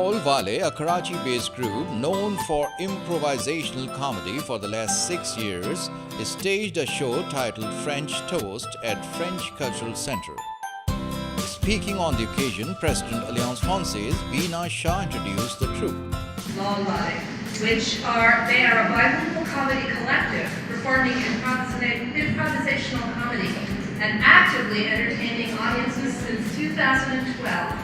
Walay, a Karachi-based group known for improvisational comedy for the last 6 years, staged a show titled French Toast at French Cultural Centre. Speaking on the occasion, President Alliance Francaise Veena Shah introduced the troupe. Walay, they are a bilingual comedy collective performing improvisational comedy and actively entertaining audiences since 2012.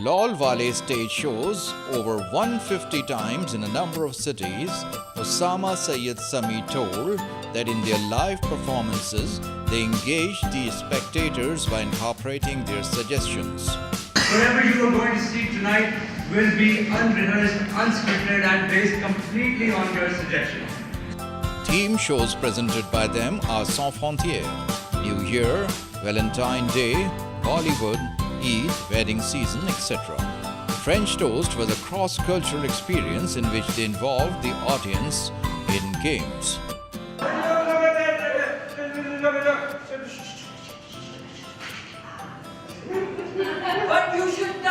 Walay stage shows over 150 times in a number of cities. Osama Sayyid Sami told that in their live performances, they engage the spectators by incorporating their suggestions. Whatever you are going to see tonight will be unrehearsed, unscripted, and based completely on your suggestions. Theme shows presented by them are Sans Frontières, New Year, Valentine Day, Bollywood, Eid, wedding season, etc. French Toast was a cross-cultural experience in which they involved the audience in games. But you should